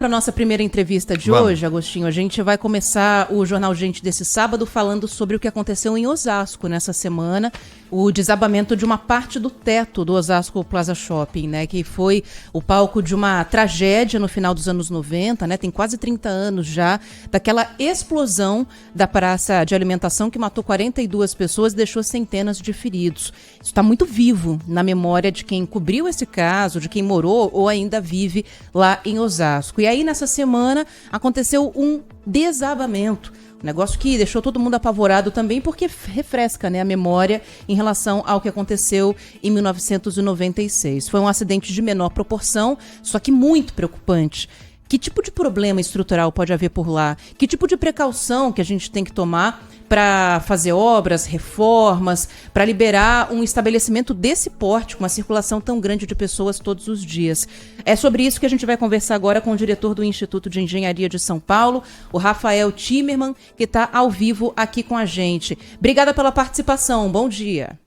Para nossa primeira entrevista de hoje, Agostinho, a gente vai começar o Jornal Gente desse sábado falando sobre o que aconteceu em Osasco nessa semana, o desabamento de uma parte do teto do Osasco Plaza Shopping, né, que foi o palco de uma tragédia no final dos anos 90, né, tem quase 30 anos já, daquela explosão da praça de alimentação que matou 42 pessoas e deixou centenas de feridos. Isso está muito vivo na memória de quem cobriu esse caso, de quem morou ou ainda vive lá em Osasco. E aí, nessa semana, aconteceu um desabamento. Um negócio que deixou todo mundo apavorado também, porque refresca, né, a memória em relação ao que aconteceu em 1996. Foi um acidente de menor proporção, só que muito preocupante. Que tipo de problema estrutural pode haver por lá? Que tipo de precaução que a gente tem que tomar para fazer obras, reformas, para liberar um estabelecimento desse porte, com uma circulação tão grande de pessoas todos os dias? É sobre isso que a gente vai conversar agora com o diretor do Instituto de Engenharia de São Paulo, o Rafael Timerman, que está ao vivo aqui com a gente. Obrigada pela participação, bom dia.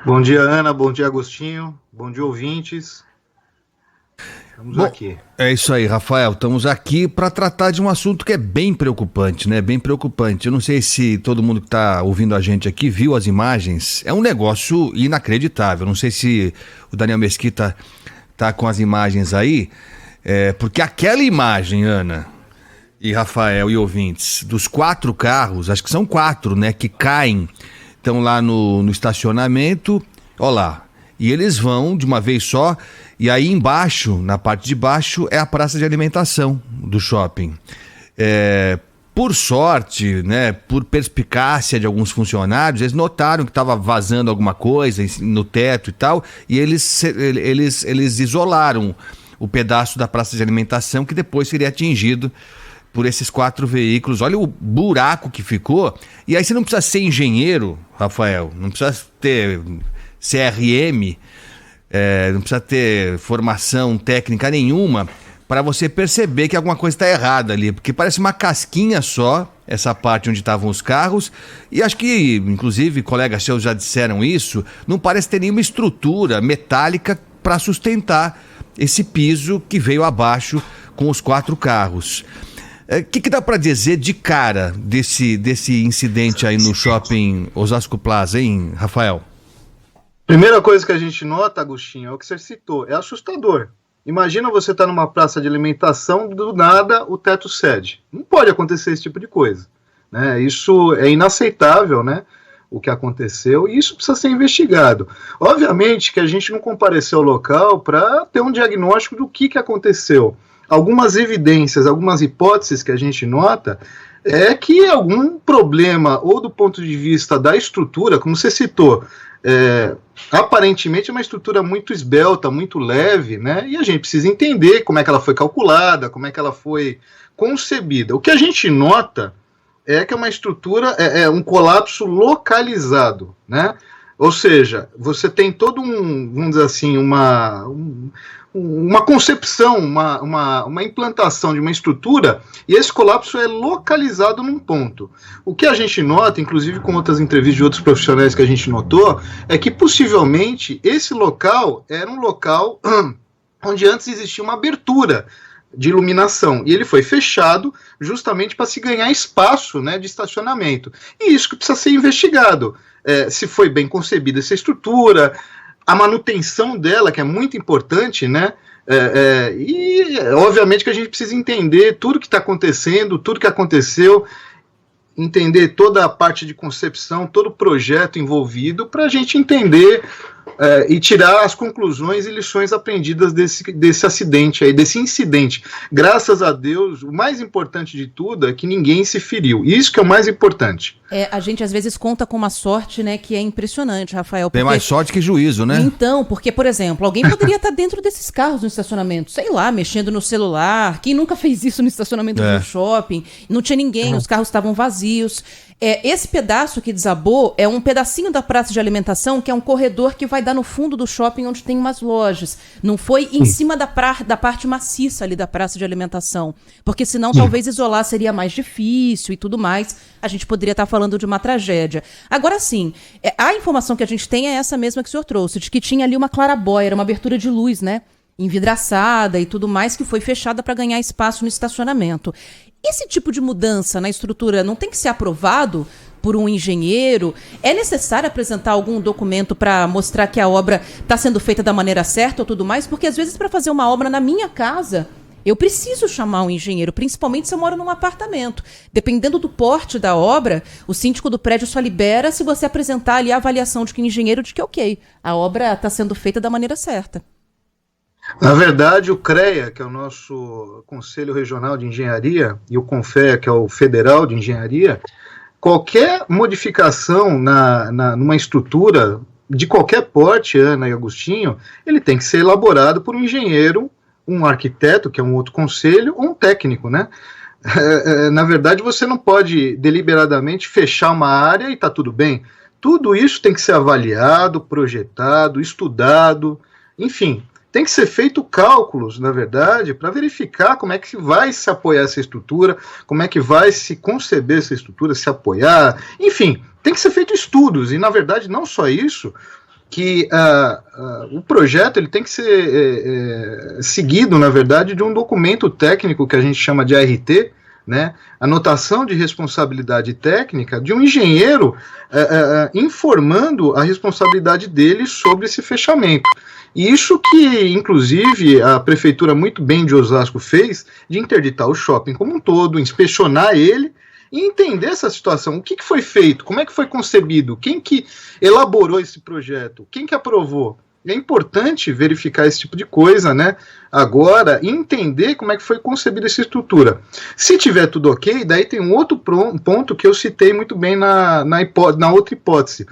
Bom dia, Ana, bom dia, Agostinho, bom dia, ouvintes. Estamos aqui. É isso aí, Rafael. Estamos aqui para tratar de um assunto que é bem preocupante, né? Bem preocupante. Eu não sei se todo mundo que está ouvindo a gente aqui viu as imagens. É um negócio inacreditável. Não sei se o Daniel Mesquita tá com as imagens aí. Porque aquela imagem, Ana e Rafael e ouvintes, dos 4 carros, acho que são 4, né? Que caem, estão lá no estacionamento. Olha lá. E eles vão de uma vez só, e aí embaixo, na parte de baixo, é a praça de alimentação do shopping. Por sorte, né, por perspicácia de alguns funcionários, eles notaram que estava vazando alguma coisa no teto e tal, e eles isolaram o pedaço da praça de alimentação que depois seria atingido por esses 4 veículos. Olha o buraco que ficou. E aí você não precisa ser engenheiro, Rafael, não precisa ter CRM, não precisa ter formação técnica nenhuma para você perceber que alguma coisa está errada ali, porque parece uma casquinha só, essa parte onde estavam os carros, e acho que, inclusive, colegas seus já disseram isso, não parece ter nenhuma estrutura metálica para sustentar esse piso que veio abaixo com os 4 carros. O que dá para dizer de cara desse incidente aí no shopping Osasco Plaza, hein, Rafael? Primeira coisa que a gente nota, Agostinho, é o que você citou, é assustador. Imagina você estar numa praça de alimentação, do nada o teto cede. Não pode acontecer esse tipo de coisa, né? Isso é inaceitável, né? O que aconteceu, e isso precisa ser investigado. Obviamente que a gente não compareceu ao local para ter um diagnóstico do que aconteceu. Algumas evidências, algumas hipóteses que a gente nota é que algum problema, ou do ponto de vista da estrutura, como você citou, aparentemente é uma estrutura muito esbelta, muito leve, né? E a gente precisa entender como é que ela foi calculada, como é que ela foi concebida. O que a gente nota é que é uma estrutura, um colapso localizado, né? Ou seja, você tem todo vamos dizer assim, uma concepção, uma implantação de uma estrutura, e esse colapso é localizado num ponto. O que a gente nota, inclusive com outras entrevistas de outros profissionais que a gente notou, é que possivelmente esse local era um local onde antes existia uma abertura de iluminação, e ele foi fechado justamente para se ganhar espaço, né, de estacionamento. E isso que precisa ser investigado. Se foi bem concebida essa estrutura, a manutenção dela, que é muito importante, né? E obviamente que a gente precisa entender tudo que está acontecendo, tudo que aconteceu, entender toda a parte de concepção, todo o projeto envolvido, para a gente entender e tirar as conclusões e lições aprendidas desse acidente aí, desse incidente. Graças a Deus, o mais importante de tudo é que ninguém se feriu. Isso que é o mais importante. A gente às vezes conta com uma sorte, né, que é impressionante, Rafael. Tem mais sorte que juízo, né? Então, porque, por exemplo, alguém poderia estar dentro desses carros no estacionamento, sei lá, mexendo no celular. Quem nunca fez isso no estacionamento do shopping? Não tinha ninguém, os carros estavam vazios. Esse pedaço que desabou é um pedacinho da praça de alimentação, que é um corredor que vai dar no fundo do shopping, onde tem umas lojas. Não foi em cima da parte maciça ali da praça de alimentação, porque senão talvez isolar seria mais difícil e tudo mais. A gente poderia estar falando de uma tragédia. Agora sim, a informação que a gente tem é essa mesma que o senhor trouxe, de que tinha ali uma clarabóia, era uma abertura de luz, né? envidraçada e tudo mais, que foi fechada para ganhar espaço no estacionamento. Esse tipo de mudança na estrutura não tem que ser aprovado por um engenheiro? É necessário apresentar algum documento para mostrar que a obra está sendo feita da maneira certa ou tudo mais? Porque às vezes para fazer uma obra na minha casa, eu preciso chamar um engenheiro, principalmente se eu moro num apartamento. Dependendo do porte da obra, o síndico do prédio só libera se você apresentar ali a avaliação de que o engenheiro de que ok, a obra está sendo feita da maneira certa. Na verdade, o CREA, que é o nosso Conselho Regional de Engenharia, e o CONFEA, que é o Federal de Engenharia, qualquer modificação numa estrutura de qualquer porte, Ana e Agostinho, ele tem que ser elaborado por um engenheiro, um arquiteto, que é um outro conselho, ou um técnico, né? Na verdade, você não pode deliberadamente fechar uma área e está tudo bem. Tudo isso tem que ser avaliado, projetado, estudado, enfim, tem que ser feito cálculos, na verdade, para verificar como é que vai se apoiar essa estrutura, como é que vai se conceber essa estrutura, se apoiar, enfim, tem que ser feito estudos, e na verdade não só isso, que o projeto ele tem que ser seguido, na verdade, de um documento técnico que a gente chama de ART, né, anotação de responsabilidade técnica, de um engenheiro informando a responsabilidade dele sobre esse fechamento. E isso que, inclusive, a prefeitura muito bem de Osasco fez, de interditar o shopping como um todo, inspecionar ele, e entender essa situação, o que foi feito, como é que foi concebido, quem que elaborou esse projeto, quem que aprovou. É importante verificar esse tipo de coisa, né, agora, e entender como é que foi concebida essa estrutura. Se tiver tudo ok, daí tem um outro ponto que eu citei muito bem na outra hipótese.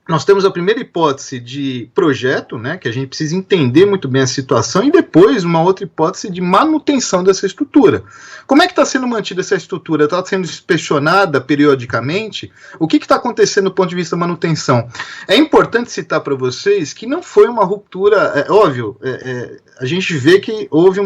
Nós temos a primeira hipótese de projeto, né, que a gente precisa entender muito bem a situação, e depois uma outra hipótese de manutenção dessa estrutura. Como é que está sendo mantida essa estrutura? Está sendo inspecionada periodicamente? O que está acontecendo do ponto de vista da manutenção? É importante citar para vocês que não foi uma ruptura, óbvio, a gente vê que houve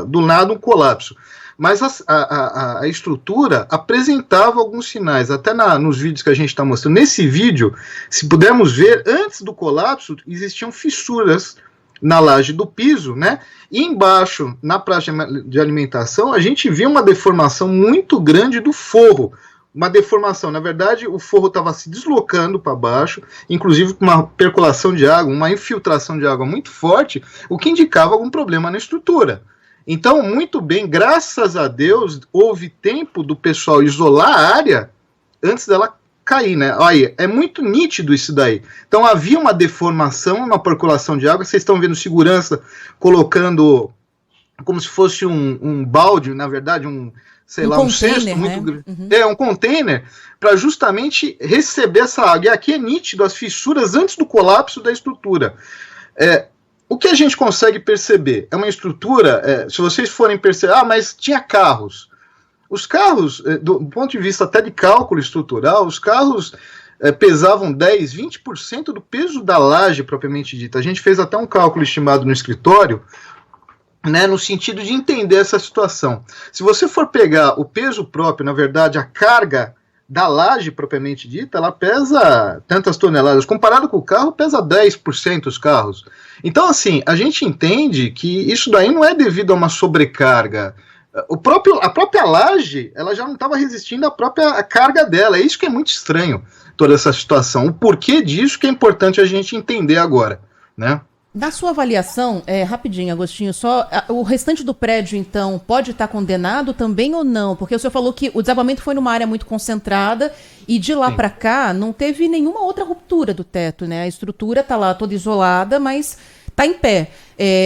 do nada um colapso. Mas a estrutura apresentava alguns sinais, até nos vídeos que a gente está mostrando. Nesse vídeo, se pudermos ver, antes do colapso, existiam fissuras na laje do piso, né? E embaixo, na praça de alimentação, a gente viu uma deformação muito grande do forro. Uma deformação, na verdade, o forro estava se deslocando para baixo, inclusive com uma percolação de água, uma infiltração de água muito forte, o que indicava algum problema na estrutura. Então, muito bem, graças a Deus, houve tempo do pessoal isolar a área antes dela cair, né? Olha, é muito nítido isso daí. Então, havia uma deformação, uma percolação de água. Vocês estão vendo segurança colocando como se fosse um balde, na verdade, um cesto muito grande. Um container, para justamente receber essa água. E aqui é nítido as fissuras antes do colapso da estrutura. O que a gente consegue perceber é uma estrutura, se vocês forem perceber, mas tinha carros. Os carros, do ponto de vista até de cálculo estrutural, os carros pesavam 10, 20% do peso da laje propriamente dita. A gente fez até um cálculo estimado no escritório, né, no sentido de entender essa situação. Se você for pegar o peso próprio, na verdade, a carga da laje propriamente dita, ela pesa tantas toneladas. Comparado com o carro, pesa 10% os carros. Então, assim, a gente entende que isso daí não é devido a uma sobrecarga. A própria laje, ela já não estava resistindo à própria carga dela. É isso que é muito estranho, toda essa situação. O porquê disso que é importante a gente entender agora, né? Na sua avaliação, rapidinho, Agostinho, só o restante do prédio, então, pode estar condenado também ou não? Porque o senhor falou que o desabamento foi numa área muito concentrada e de lá para cá não teve nenhuma outra ruptura do teto, né? A estrutura está lá toda isolada, mas está em pé.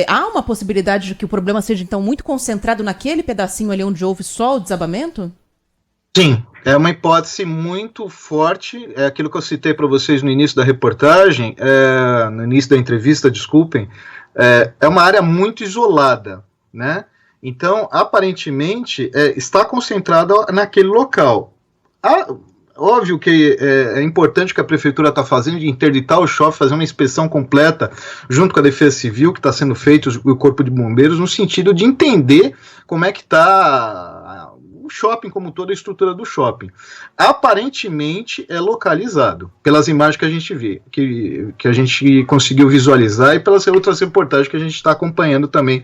Há uma possibilidade de que o problema seja, então, muito concentrado naquele pedacinho ali onde houve só o desabamento? Sim, é uma hipótese muito forte, é aquilo que eu citei para vocês no início da reportagem, no início da entrevista, desculpem, é uma área muito isolada, né? Então, aparentemente, está concentrada naquele local. Óbvio que é importante que a prefeitura está fazendo de interditar o shopping, fazer uma inspeção completa junto com a Defesa Civil, que está sendo feito, o Corpo de Bombeiros, no sentido de entender como é que está o shopping como toda a estrutura do shopping. Aparentemente é localizado, pelas imagens que a gente vê, que a gente conseguiu visualizar e pelas outras reportagens que a gente está acompanhando também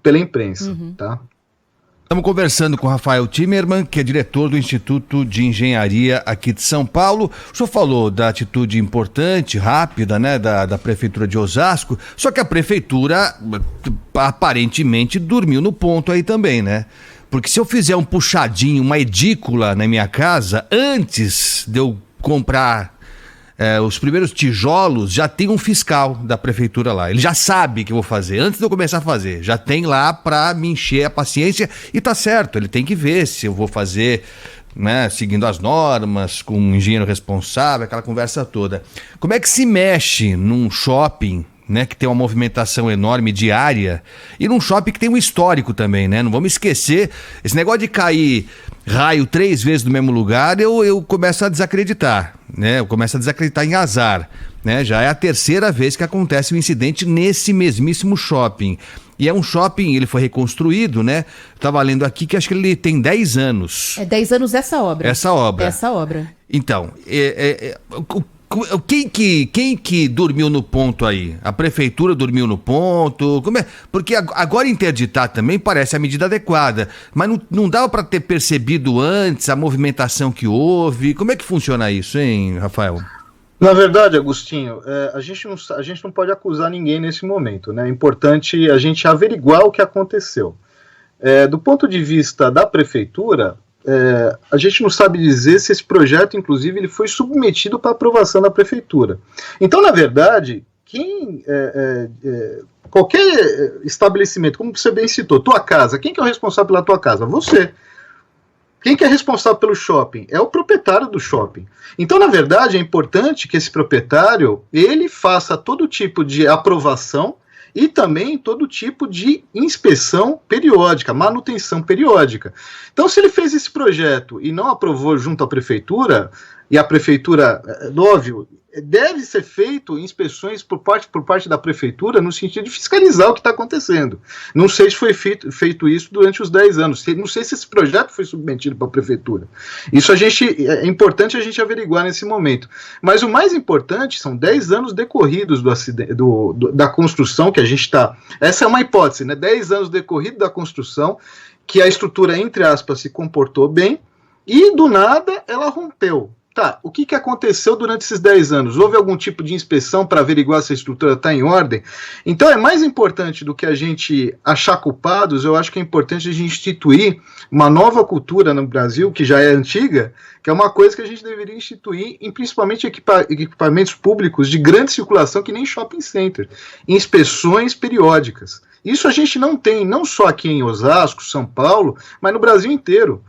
pela imprensa, tá? Estamos conversando com o Rafael Timerman, que é diretor do Instituto de Engenharia aqui de São Paulo. O senhor falou da atitude importante, rápida, né, da Prefeitura de Osasco, só que a Prefeitura aparentemente dormiu no ponto aí também, né? Porque se eu fizer um puxadinho, uma edícula na minha casa, antes de eu comprar os primeiros tijolos, já tem um fiscal da prefeitura lá. Ele já sabe o que eu vou fazer, antes de eu começar a fazer. Já tem lá para me encher a paciência e tá certo, ele tem que ver se eu vou fazer, né, seguindo as normas, com um engenheiro responsável, aquela conversa toda. Como é que se mexe num shopping, né, que tem uma movimentação enorme diária, e num shopping que tem um histórico também, né? Não vamos esquecer, esse negócio de cair raio 3 vezes no mesmo lugar, eu começo a desacreditar, né? Eu começo a desacreditar em azar, né? Já é a 3ª vez que acontece um incidente nesse mesmíssimo shopping. E é um shopping, ele foi reconstruído, né? Estava lendo aqui que acho que ele tem 10 anos. É 10 anos essa obra. Essa obra. Essa obra. Então, quem que dormiu no ponto aí? A prefeitura dormiu no ponto? Como é? Porque agora interditar também parece a medida adequada, mas não dava para ter percebido antes a movimentação que houve? Como é que funciona isso, hein, Rafael? Na verdade, Agostinho, a gente não pode acusar ninguém nesse momento, né? É importante a gente averiguar o que aconteceu. Do ponto de vista da prefeitura, a gente não sabe dizer se esse projeto, inclusive, ele foi submetido para aprovação da prefeitura. Então, na verdade, qualquer estabelecimento, como você bem citou, tua casa, quem que é o responsável pela tua casa? Você. Quem que é responsável pelo shopping? É o proprietário do shopping. Então, na verdade, é importante que esse proprietário, ele faça todo tipo de aprovação e também todo tipo de inspeção periódica, manutenção periódica. Então, se ele fez esse projeto e não aprovou junto à prefeitura, e a prefeitura, óbvio, deve ser feito inspeções por parte da prefeitura no sentido de fiscalizar o que está acontecendo. Não sei se foi feito isso durante os 10 anos, não sei se esse projeto foi submetido para a prefeitura. Isso é importante a gente averiguar nesse momento. Mas o mais importante são 10 anos decorridos da construção que a gente está... Essa é uma hipótese, né? 10 anos decorridos da construção, que a estrutura, entre aspas, se comportou bem, e do nada ela rompeu. Tá, o que aconteceu durante esses 10 anos? Houve algum tipo de inspeção para averiguar se a estrutura está em ordem? Então é mais importante do que a gente achar culpados, eu acho que é importante a gente instituir uma nova cultura no Brasil, que já é antiga, que é uma coisa que a gente deveria instituir em principalmente equipamentos públicos de grande circulação, que nem shopping center, inspeções periódicas. Isso a gente não tem, não só aqui em Osasco, São Paulo, mas no Brasil inteiro.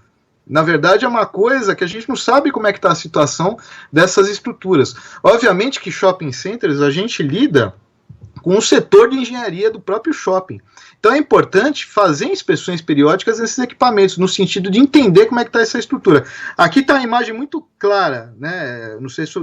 Na verdade, é uma coisa que a gente não sabe como é que está a situação dessas estruturas. Obviamente que shopping centers, a gente lida com o setor de engenharia do próprio shopping. Então é importante fazer inspeções periódicas nesses equipamentos, no sentido de entender como é que está essa estrutura. Aqui está a imagem muito clara, né? Não sei se,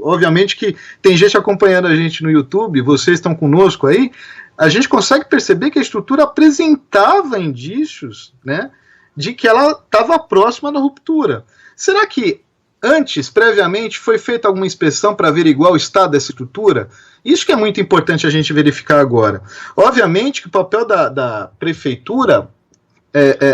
obviamente que tem gente acompanhando a gente no YouTube, vocês estão conosco aí, a gente consegue perceber que a estrutura apresentava indícios, né, de que ela estava próxima da ruptura. Será que antes, previamente, foi feita alguma inspeção para averiguar o estado dessa estrutura? Isso que é muito importante a gente verificar agora. Obviamente que o papel da prefeitura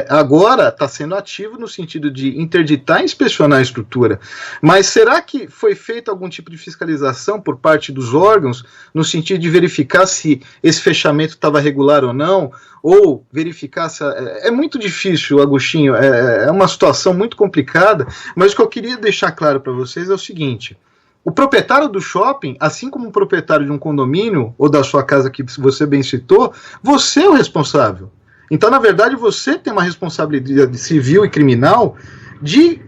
agora está sendo ativo no sentido de interditar e inspecionar a estrutura. Mas será que foi feito algum tipo de fiscalização por parte dos órgãos no sentido de verificar se esse fechamento estava regular ou não? Ou verificar se... É muito difícil, Agostinho, é uma situação muito complicada, mas o que eu queria deixar claro para vocês é o seguinte: o proprietário do shopping, assim como o proprietário de um condomínio, ou da sua casa que você bem citou, você é o responsável. Então, na verdade, você tem uma responsabilidade civil e criminal de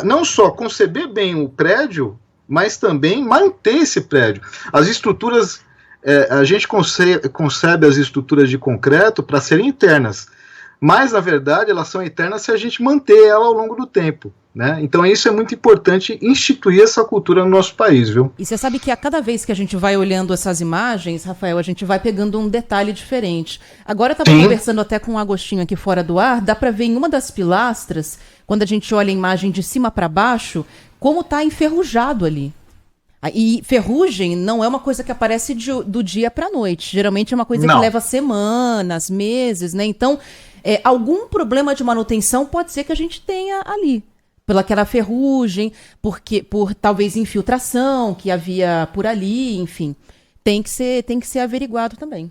não só conceber bem o prédio, mas também manter esse prédio. As estruturas, a gente concebe as estruturas de concreto para serem internas. mas na verdade elas são eternas se a gente manter ela ao longo do tempo, né? Então isso é muito importante, instituir essa cultura no nosso país, viu? E você sabe que a cada vez que a gente vai olhando essas imagens, Rafael, a gente vai pegando um detalhe diferente. Agora eu estava conversando até com o Agostinho aqui fora do ar, dá para ver em uma das pilastras, quando a gente olha a imagem de cima para baixo, como está enferrujado ali. E ferrugem não é uma coisa que aparece do dia para a noite. Geralmente é uma coisa que leva semanas, meses, né? Então, algum problema de manutenção pode ser que a gente tenha ali. Pelaquela ferrugem, por talvez infiltração que havia por ali, enfim. Tem que ser averiguado também.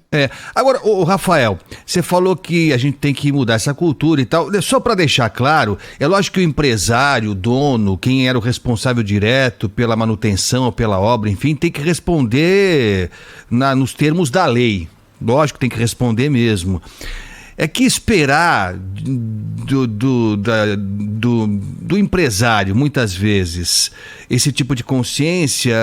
Agora, o Rafael, você falou que a gente tem que mudar essa cultura e tal. Só para deixar claro, é lógico que o empresário, o dono, quem era o responsável direto pela manutenção, pela obra, enfim, tem que responder nos termos da lei. Lógico, tem que responder mesmo. É que esperar do empresário, muitas vezes, esse tipo de consciência,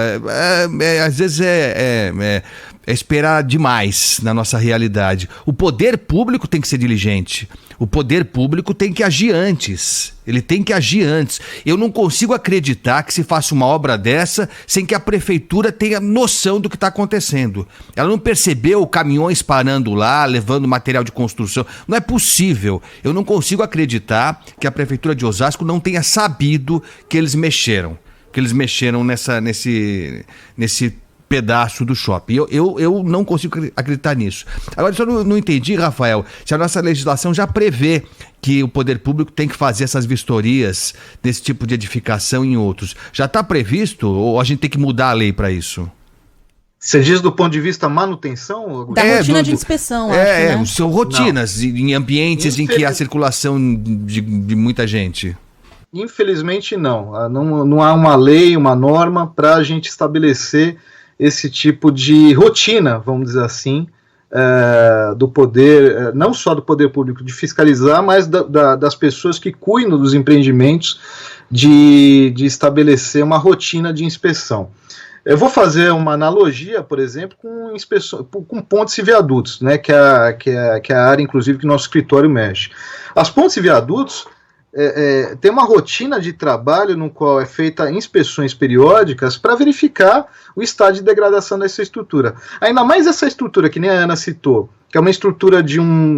às vezes é esperar demais na nossa realidade. O poder público tem que ser diligente. O poder público tem que agir antes. Ele tem que agir antes. Eu não consigo acreditar que se faça uma obra dessa sem que a prefeitura tenha noção do que está acontecendo. Ela não percebeu caminhões parando lá, levando material de construção. Não é possível. Eu não consigo acreditar que a prefeitura de Osasco não tenha sabido que eles mexeram. Que eles mexeram nesse pedaço do shopping. Eu não consigo acreditar nisso. Agora, eu só não entendi, Rafael, se a nossa legislação já prevê que o poder público tem que fazer essas vistorias desse tipo de edificação em outros. Já está previsto ou a gente tem que mudar a lei para isso? Você diz do ponto de vista manutenção? Da rotina de inspeção, acho, né? São rotinas em ambientes em que há circulação de muita gente. Infelizmente não há uma lei, uma norma para a gente estabelecer esse tipo de rotina, vamos dizer assim, do poder, não só do poder público de fiscalizar, mas das pessoas que cuidam dos empreendimentos de estabelecer uma rotina de inspeção. Eu vou fazer uma analogia, por exemplo, com pontes e viadutos, né, que é a área, inclusive, que nosso escritório mexe. As pontes e viadutos tem uma rotina de trabalho no qual é feita inspeções periódicas para verificar o estado de degradação dessa estrutura. Ainda mais essa estrutura que nem a Ana citou, que é uma estrutura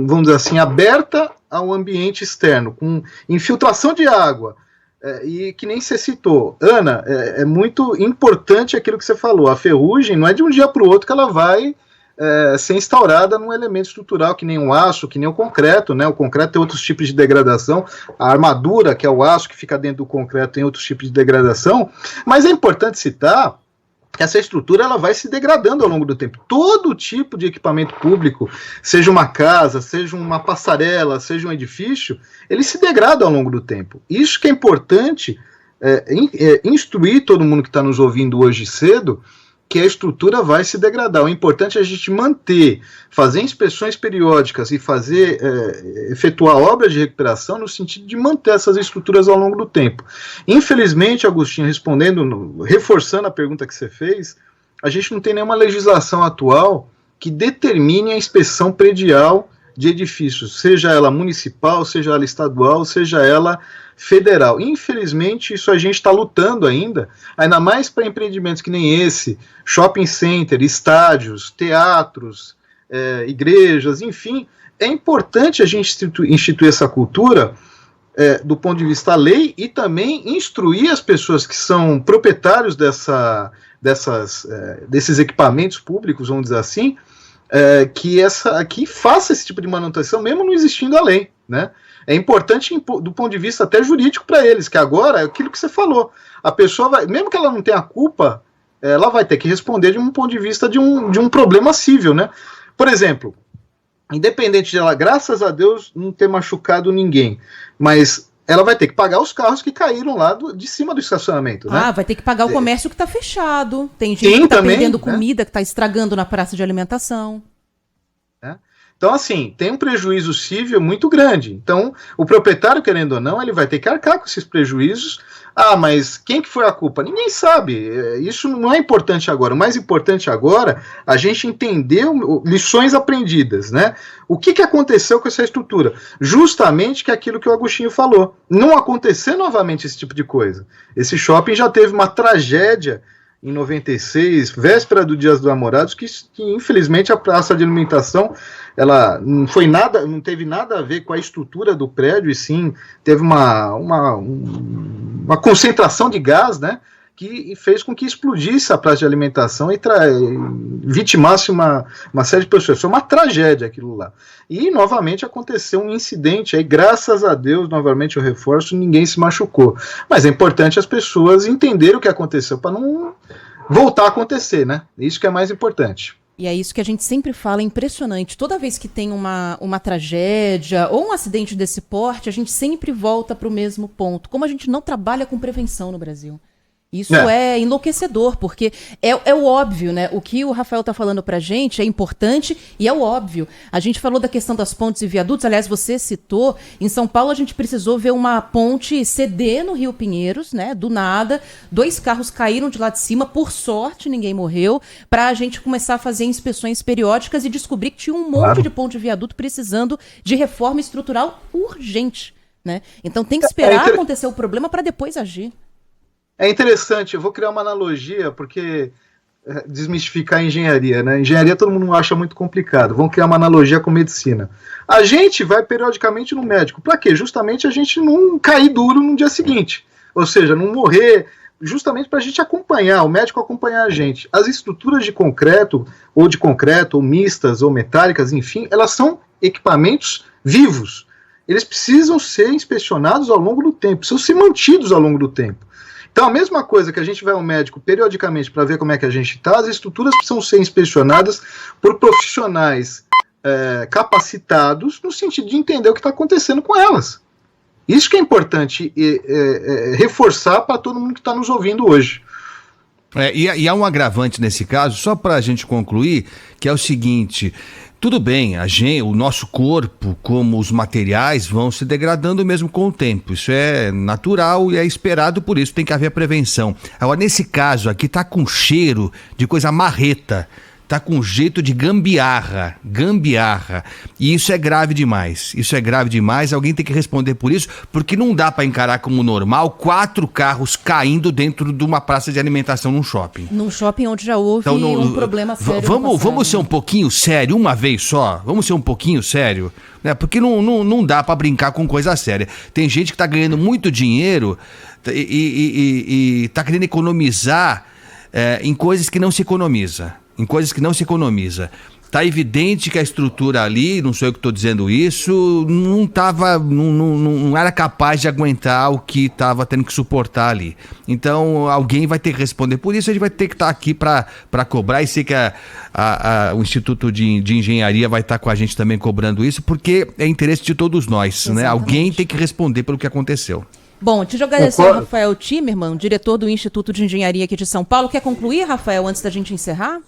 vamos dizer assim, aberta ao ambiente externo, com infiltração de água, e que nem você citou. Ana, é muito importante aquilo que você falou, a ferrugem não é de um dia para o outro que ela vai ser instaurada num elemento estrutural que nem o aço, que nem o concreto, né? O concreto tem outros tipos de degradação, a armadura, que é o aço que fica dentro do concreto, tem outros tipos de degradação, mas é importante citar que essa estrutura ela vai se degradando ao longo do tempo. Todo tipo de equipamento público, seja uma casa, seja uma passarela, seja um edifício, ele se degrada ao longo do tempo. Isso que é importante instruir todo mundo que está nos ouvindo hoje cedo, que a estrutura vai se degradar. O importante é a gente fazer inspeções periódicas e efetuar obras de recuperação no sentido de manter essas estruturas ao longo do tempo. Infelizmente, Agostinho, reforçando a pergunta que você fez, a gente não tem nenhuma legislação atual que determine a inspeção predial de edifícios, seja ela municipal, seja ela estadual, seja ela federal. Infelizmente, isso a gente está lutando ainda mais para empreendimentos que nem esse, shopping center, estádios, teatros, igrejas, enfim. É importante a gente instituir essa cultura do ponto de vista da lei e também instruir as pessoas que são proprietários desses equipamentos públicos, vamos dizer assim, que faça esse tipo de manutenção, mesmo não existindo a lei, né? É importante do ponto de vista até jurídico para eles, que agora é aquilo que você falou. A pessoa vai, mesmo que ela não tenha culpa, ela vai ter que responder de um ponto de vista de um problema civil, né? Por exemplo, independente de ela, graças a Deus, não ter machucado ninguém, mas ela vai ter que pagar os carros que caíram lá de cima do estacionamento, né? Vai ter que pagar o comércio que está fechado. Tem gente que está perdendo comida, que está estragando na praça de alimentação. Então, assim, tem um prejuízo civil muito grande. Então, o proprietário, querendo ou não, ele vai ter que arcar com esses prejuízos. Ah, mas quem que foi a culpa? Ninguém sabe. Isso não é importante agora. O mais importante agora, a gente entender lições aprendidas, né? O que aconteceu com essa estrutura? Justamente que é aquilo que o Agostinho falou. Não acontecer novamente esse tipo de coisa. Esse shopping já teve uma tragédia em 96, véspera do Dia dos Namorados, que infelizmente a praça de alimentação, ela não teve nada a ver com a estrutura do prédio, e sim teve uma concentração de gás, né, que fez com que explodisse a praça de alimentação e vitimasse uma série de pessoas. Foi uma tragédia aquilo lá. E novamente aconteceu um incidente, aí graças a Deus, novamente eu reforço, ninguém se machucou. Mas é importante as pessoas entenderem o que aconteceu para não voltar a acontecer, né? Isso que é mais importante. E é isso que a gente sempre fala, é impressionante. Toda vez que tem uma tragédia ou um acidente desse porte, a gente sempre volta para o mesmo ponto. Como a gente não trabalha com prevenção no Brasil. Isso é enlouquecedor, porque é o óbvio, né? O que o Rafael tá falando pra gente é importante e é o óbvio. A gente falou da questão das pontes e viadutos, aliás, você citou, em São Paulo a gente precisou ver uma ponte ceder no Rio Pinheiros, né? Do nada, 2 carros caíram de lá de cima, por sorte ninguém morreu, pra gente começar a fazer inspeções periódicas e descobrir que tinha um monte de ponte e viaduto precisando de reforma estrutural urgente, né? Então tem que esperar acontecer o problema pra depois agir. É interessante, eu vou criar uma analogia, porque desmistificar a engenharia, né? Engenharia todo mundo acha muito complicado. Vamos criar uma analogia com medicina. A gente vai periodicamente no médico. Para quê? Justamente a gente não cair duro no dia seguinte. Ou seja, não morrer, justamente para a gente acompanhar, o médico acompanhar a gente. As estruturas de concreto, ou mistas, ou metálicas, enfim, elas são equipamentos vivos. Eles precisam ser inspecionados ao longo do tempo, precisam ser mantidos ao longo do tempo. Então, a mesma coisa que a gente vai ao médico periodicamente para ver como é que a gente está, as estruturas precisam ser inspecionadas por profissionais capacitados no sentido de entender o que está acontecendo com elas. Isso que é importante reforçar para todo mundo que está nos ouvindo hoje. E há um agravante nesse caso, só para a gente concluir, que é o seguinte... Tudo bem, o nosso corpo, como os materiais, vão se degradando mesmo com o tempo. Isso é natural e é esperado, por isso tem que haver prevenção. Agora, nesse caso aqui, tá com cheiro de coisa marreta, tá com jeito de gambiarra. E isso é grave demais. Alguém tem que responder por isso, porque não dá para encarar como normal 4 carros caindo dentro de uma praça de alimentação num shopping. Num shopping onde já houve um problema sério. Vamos ser um pouquinho sério, uma vez só? Vamos ser um pouquinho sério? Né? Porque não dá para brincar com coisa séria. Tem gente que tá ganhando muito dinheiro e tá querendo economizar em coisas que não se economiza. Tá evidente que a estrutura ali, não sou eu que estou dizendo isso, não era capaz de aguentar o que estava tendo que suportar ali. Então, alguém vai ter que responder por isso, a gente vai ter que estar aqui para cobrar, e sei que o Instituto de Engenharia vai estar com a gente também cobrando isso, porque é interesse de todos nós, né? Alguém tem que responder pelo que aconteceu. Bom, te agradecer ao Rafael Timerman, diretor do Instituto de Engenharia aqui de São Paulo. Quer concluir, Rafael, antes da gente encerrar?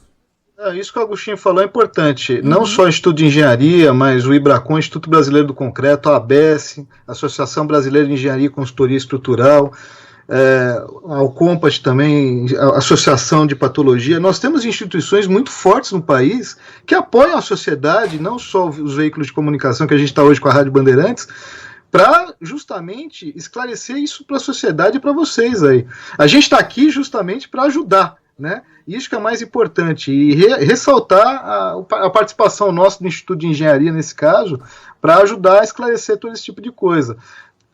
Isso que o Agostinho falou é importante. Não só o Instituto de Engenharia, mas o IBRACON, Instituto Brasileiro do Concreto, a ABS, Associação Brasileira de Engenharia e Consultoria Estrutural, a Alcompat também, a Associação de Patologia. Nós temos instituições muito fortes no país que apoiam a sociedade, não só os veículos de comunicação que a gente está hoje com a Rádio Bandeirantes, para justamente esclarecer isso para a sociedade e para vocês aí. A gente está aqui justamente para ajudar, né? Isso que é mais importante, e ressaltar a participação nossa do Instituto de Engenharia nesse caso, para ajudar a esclarecer todo esse tipo de coisa.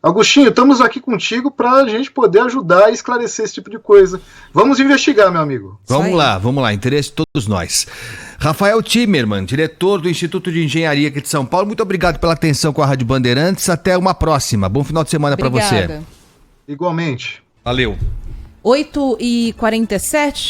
Agostinho, estamos aqui contigo para a gente poder ajudar a esclarecer esse tipo de coisa. Vamos investigar, meu amigo. Vamos lá, interesse de todos nós. Rafael Timerman, diretor do Instituto de Engenharia aqui de São Paulo, muito obrigado pela atenção com a Rádio Bandeirantes, até uma próxima. Bom final de semana para você. Igualmente. Valeu. 8h47.